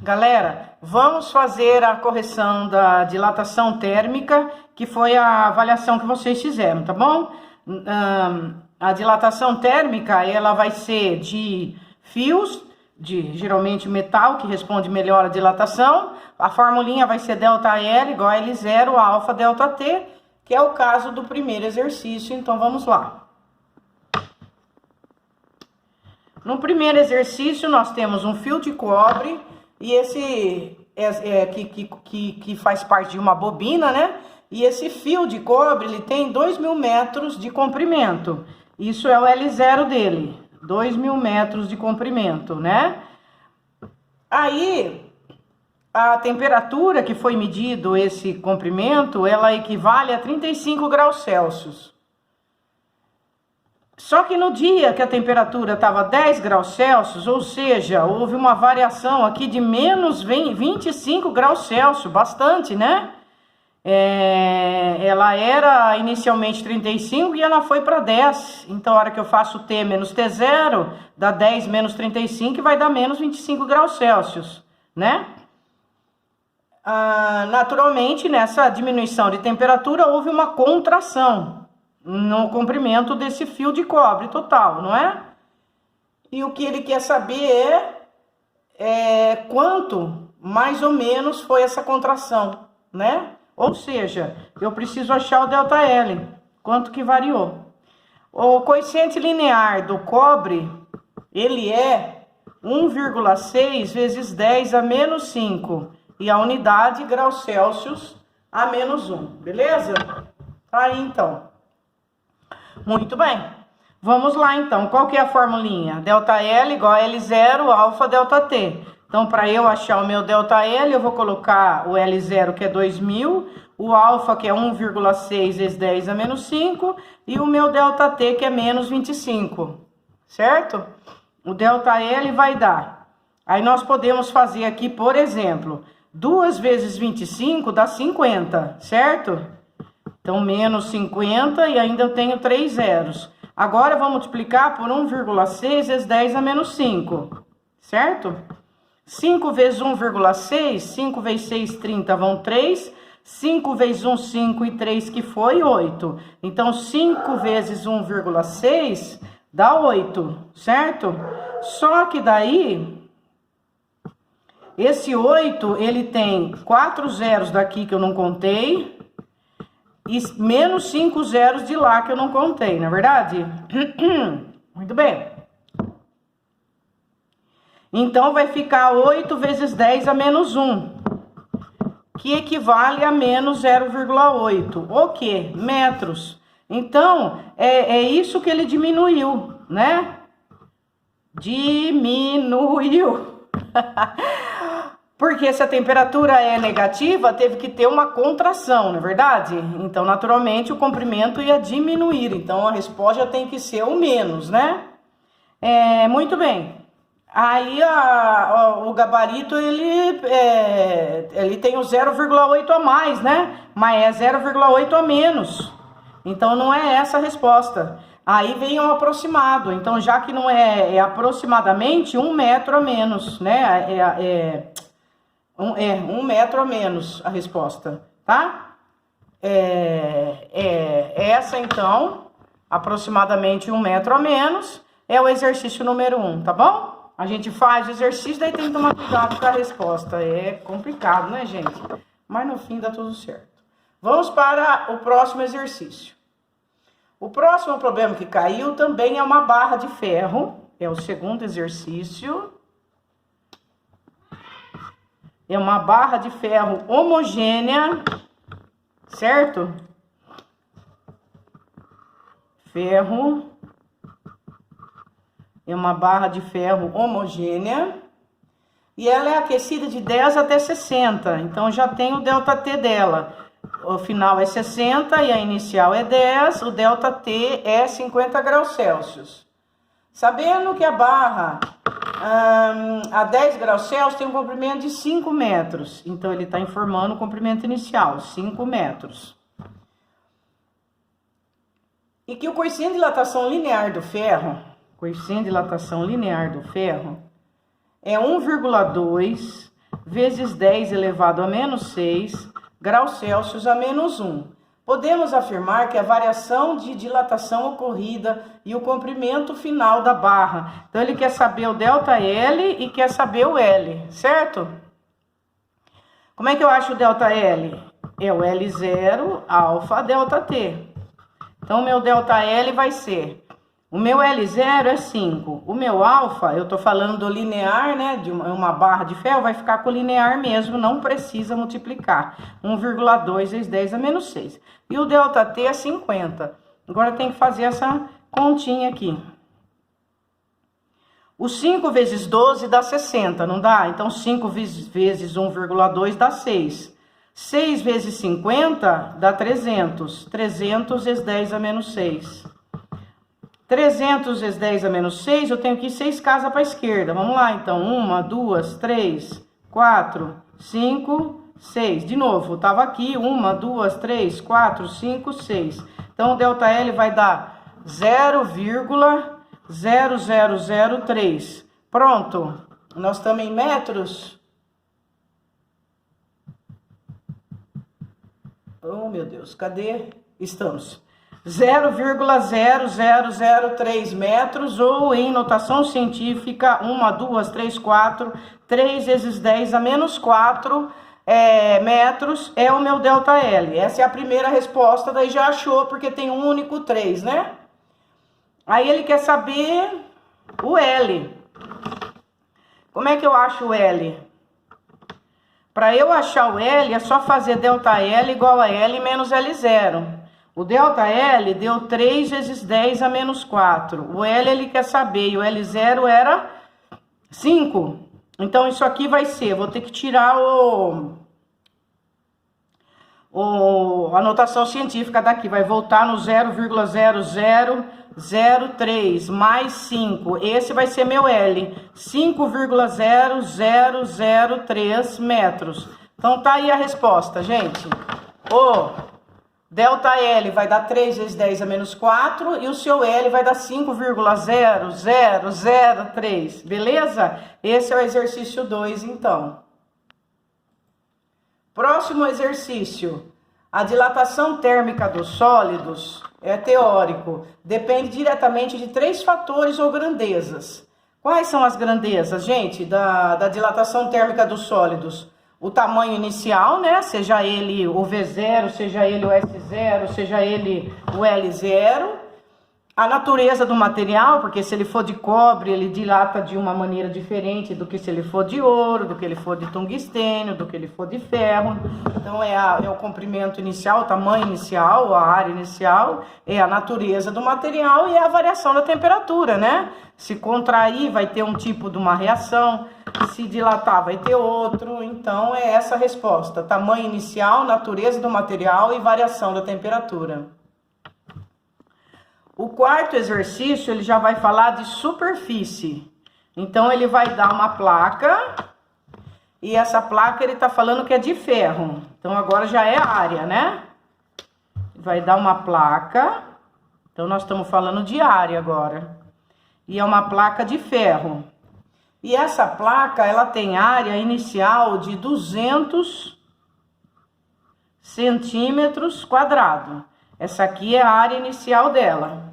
Galera, vamos fazer a correção da dilatação térmica, que foi a avaliação que vocês fizeram, tá bom? A dilatação térmica, ela vai ser de fios, de geralmente metal, que responde melhor à dilatação. A formulinha vai ser ΔL igual a L0 alfa ΔT, que é o caso do primeiro exercício, então vamos lá. No primeiro exercício, nós temos um fio de cobre, e esse que faz parte de uma bobina, né? E esse fio de cobre, ele tem 2.000 metros de comprimento. Isso é o L0 dele, 2.000 metros de comprimento, né? Aí, a temperatura que foi medido esse comprimento, ela equivale a 35 graus Celsius. Só que no dia que a temperatura estava 10 graus Celsius, ou seja, houve uma variação aqui de menos 25 graus Celsius, bastante, né? Ela era inicialmente 35 e ela foi para 10. Então, a hora que eu faço T menos T0, dá 10 menos 35 e vai dar menos 25 graus Celsius, né? Naturalmente, nessa diminuição de temperatura, houve uma contração no comprimento desse fio de cobre total, não é? E o que ele quer saber é quanto, mais ou menos, foi essa contração, né? Ou seja, eu preciso achar o ΔL, quanto que variou. O coeficiente linear do cobre, ele é 1,6 vezes 10 a menos 5, e a unidade graus Celsius a menos 1, beleza? Tá aí, então. Muito bem, vamos lá então, qual que é a formulinha? ΔL igual a L0 alfa ΔT. Então, para eu achar o meu ΔL, eu vou colocar o L0, que é 2.000, o alfa, que é 1,6 vezes 10 a menos 5, e o meu ΔT, que é menos 25, certo? O ΔL vai dar. Aí nós podemos fazer aqui, por exemplo, 2 vezes 25 dá 50, certo? Então, menos 50 e ainda eu tenho 3 zeros. Agora, eu vou multiplicar por 1,6 vezes 10 a menos 5, certo? 5 vezes 1,6, 5 vezes 6, 30, vão 3. 5 vezes 1, 5 e 3, que foi 8. Então, 5 vezes 1,6 dá 8, certo? Só que daí, esse 8, ele tem 4 zeros daqui que eu não contei, e menos 5 zeros de lá que eu não contei, não é verdade? Muito bem. Então, vai ficar 8 vezes 10 a menos 1, que equivale a menos 0,8. O quê? Metros. Então, é isso que ele diminuiu, né? Diminuiu. Porque se a temperatura é negativa, teve que ter uma contração, não é verdade? Então, naturalmente, o comprimento ia diminuir. Então, a resposta tem que ser o menos, né? Muito bem. Aí, o gabarito, ele tem o 0,8 a mais, né? Mas é 0,8 a menos. Então, não é essa a resposta. Aí vem o aproximado. Então, já que não é aproximadamente 1 metro a menos, né? 1 metro a menos a resposta, tá? Essa, então, aproximadamente 1 metro a menos, é o exercício número 1, tá bom? A gente faz o exercício, daí tem que tomar cuidado com a resposta. É complicado, né, gente? Mas no fim dá tudo certo. Vamos para o próximo exercício. O próximo problema que caiu também é uma barra de ferro. É o segundo exercício. É uma barra de ferro homogênea, certo? Ferro. É uma barra de ferro homogênea. E ela é aquecida de 10 até 60. Então, já tem o ΔT dela. O final é 60 e a inicial é 10. O ΔT é 50 graus Celsius. Sabendo que a barra a 10 graus Celsius tem um comprimento de 5 metros. Então, ele está informando o comprimento inicial, 5 metros. E que o coeficiente de dilatação linear do ferro, é 1,2 vezes 10 elevado a menos 6 graus Celsius a menos 1. Podemos afirmar que a variação de dilatação ocorrida e o comprimento final da barra. Então, ele quer saber o ΔL e quer saber o L, certo? Como é que eu acho o ΔL? É o L0 alfa ΔT. Então, o meu ΔL vai ser... O meu L0 é 5. O meu alfa, eu tô falando do linear, né? De uma barra de ferro, vai ficar com o linear mesmo, não precisa multiplicar. 1,2 vezes 10 a menos 6. E o ΔT é 50. Agora tem que fazer essa continha aqui. O 5 vezes 12 dá 60, não dá? Então, 5 vezes 1,2 dá 6. 6 vezes 50 dá 300. 300 vezes 10 a menos 6. 300 vezes 10 a menos 6, eu tenho que ir 6 casas para a esquerda. Vamos lá, então. 1, 2, 3, 4, 5, 6. De novo, estava aqui. 1, 2, 3, 4, 5, 6. Então, o ΔL vai dar 0,0003. Pronto. Nós estamos em metros. Oh, meu Deus. Cadê? Estamos. 0,0003 metros, ou em notação científica, 1, 2, 3, 4, 3 vezes 10 a menos 4 metros é o meu ΔL. Essa é a primeira resposta, daí já achou, porque tem um único 3, né? Aí ele quer saber o L. Como é que eu acho o L? Para eu achar o L, é só fazer ΔL igual a L menos L0. O ΔL deu 3 vezes 10 a menos 4. O L ele quer saber, e o L0 era 5. Então, isso aqui vai ser, vou ter que tirar a notação científica daqui. Vai voltar no 0,0003 mais 5. Esse vai ser meu L. 5,0003 metros. Então, tá aí a resposta, gente. ΔL vai dar 3 vezes 10 a menos 4 e o seu L vai dar 5,0003, beleza? Esse é o exercício 2, então. Próximo exercício. A dilatação térmica dos sólidos é teórico. Depende diretamente de 3 fatores ou grandezas. Quais são as grandezas, gente, da dilatação térmica dos sólidos? O tamanho inicial, né? Seja ele o V0, seja ele o S0, seja ele o L0. A natureza do material, porque se ele for de cobre, ele dilata de uma maneira diferente do que se ele for de ouro, do que ele for de tungstênio, do que ele for de ferro. Então, é o comprimento inicial, o tamanho inicial, a área inicial, é a natureza do material e é a variação da temperatura, né? Se contrair, vai ter um tipo de uma reação. Se dilatar, vai ter outro. Então, é essa a resposta. Tamanho inicial, natureza do material e variação da temperatura. O quarto exercício, ele já vai falar de superfície. Então, ele vai dar uma placa. E essa placa, ele tá falando que é de ferro. Então, agora já é área, né? Vai dar uma placa. Então, nós estamos falando de área agora. E é uma placa de ferro. E essa placa, ela tem área inicial de 200 centímetros quadrados. Essa aqui é a área inicial dela.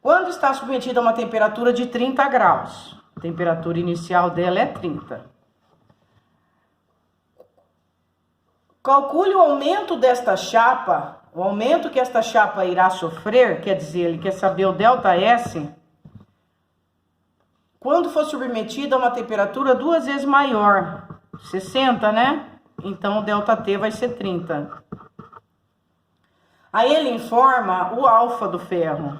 Quando está submetida a uma temperatura de 30 graus, a temperatura inicial dela é 30. Calcule o aumento desta chapa, o aumento que esta chapa irá sofrer, quer dizer, ele quer saber o ΔS, quando for submetida a uma temperatura 2 vezes maior, 60, né? Então, o ΔT vai ser 30. Aí ele informa o alfa do ferro.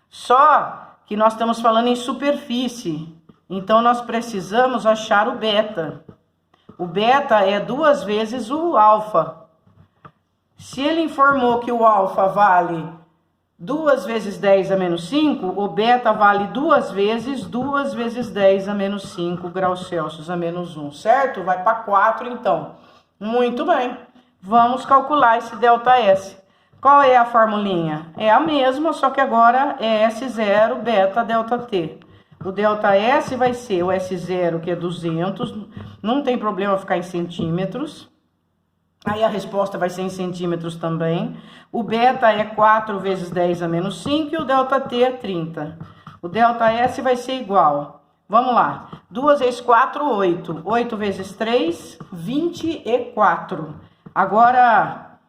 Só que nós estamos falando em superfície. Então, nós precisamos achar o beta. O beta é 2 vezes o alfa. Se ele informou que o alfa vale 2 vezes 10 a menos 5, o beta vale 2 vezes 10 a menos 5 graus Celsius a menos 1, certo? Vai para 4, então. Muito bem. Vamos calcular esse ΔS. Qual é a formulinha? É a mesma, só que agora é S0 beta ΔT. O ΔS vai ser o S0, que é 200, não tem problema ficar em centímetros. Aí a resposta vai ser em centímetros também. O beta é 4 vezes 10 a menos 5 e o ΔT é 30. O ΔS vai ser igual. Vamos lá. 2 vezes 4, 8. 8 vezes 3, 24. Agora,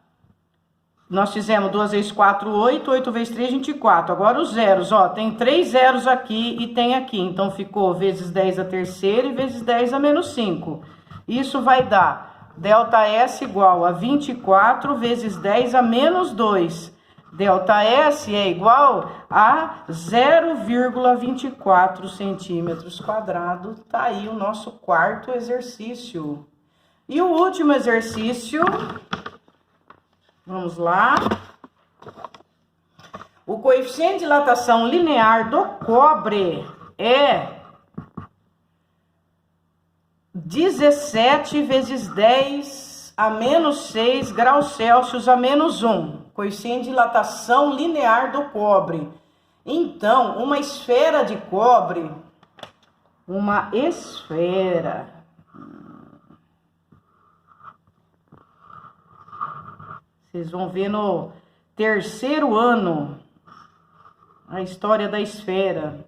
nós fizemos 2 vezes 4, 8. 8 vezes 3, 24. Agora os zeros, ó. Tem 3 zeros aqui e tem aqui. Então, ficou vezes 10 a terceira e vezes 10 a menos 5. Isso vai dar ΔS igual a 24 vezes 10 a menos 2. ΔS é igual a 0,24 centímetros quadrados. Tá aí o nosso quarto exercício. E o último exercício, vamos lá. O coeficiente de dilatação linear do cobre é 17 vezes 10 a menos 6 graus Celsius a menos 1. Coeficiente de dilatação linear do cobre. Então, uma esfera de cobre, uma esfera, vocês vão ver no terceiro ano a história da esfera.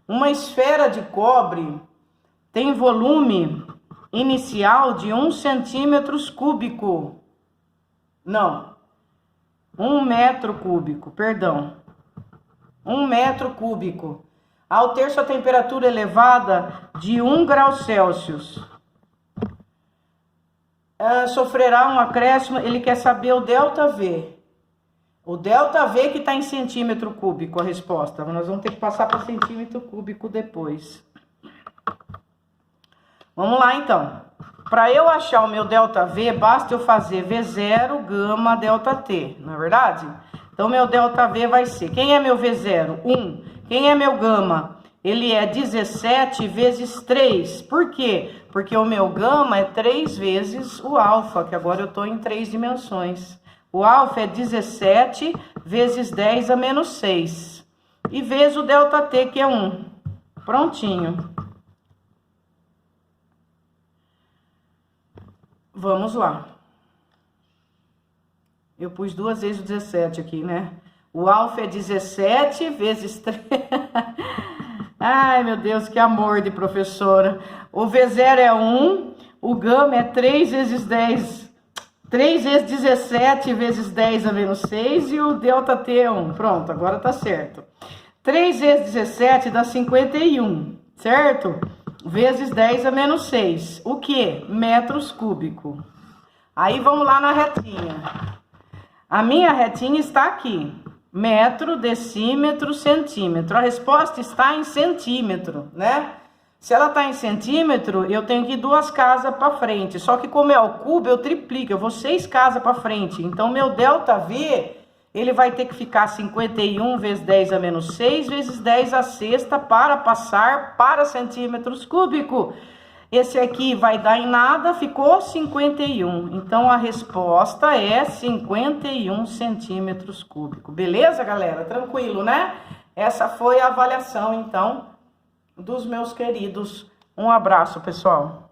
Uma esfera de cobre tem volume inicial de 1 centímetro cúbico. Não, 1 metro cúbico, perdão. 1 metro cúbico. Ao ter sua temperatura elevada de 1 grau Celsius, sofrerá um acréscimo. Ele quer saber o ΔV. O ΔV que está em centímetro cúbico, a resposta. Nós vamos ter que passar para centímetro cúbico depois. Vamos lá, então. Para eu achar o meu ΔV, basta eu fazer V0 gama ΔT, não é verdade? Então, meu ΔV vai ser... Quem é meu V0? 1. Quem é meu gama? Ele é 17 vezes 3. Por quê? Porque o meu gama é 3 vezes o alfa, que agora eu estou em 3 dimensões. O alfa é 17 vezes 10 a menos 6. E vezes o ΔT, que é 1. Prontinho. Vamos lá. Eu pus 2 vezes o 17 aqui, né? O alfa é 17 vezes 3. Ai, meu Deus, que amor de professora. O V0 é 1, o gama é 3 vezes 10. 3 vezes 17 vezes 10 a menos 6 e o ΔT é 1. Pronto, agora tá certo. 3 vezes 17 dá 51, certo? Vezes 10 a menos 6. O que? Metros cúbicos. Aí vamos lá na retinha. A minha retinha está aqui. Metro, decímetro, centímetro. A resposta está em centímetro, né? Se ela está em centímetro, eu tenho que ir 2 casas para frente. Só que como é o cubo, eu triplico. Eu vou 6 casas para frente. Então, meu ΔV, ele vai ter que ficar 51 vezes 10 a menos 6 vezes 10 a sexta para passar para centímetros cúbicos. Esse aqui vai dar em nada, ficou 51. Então, a resposta é 51 centímetros cúbicos. Beleza, galera? Tranquilo, né? Essa foi a avaliação, então, dos meus queridos. Um abraço, pessoal.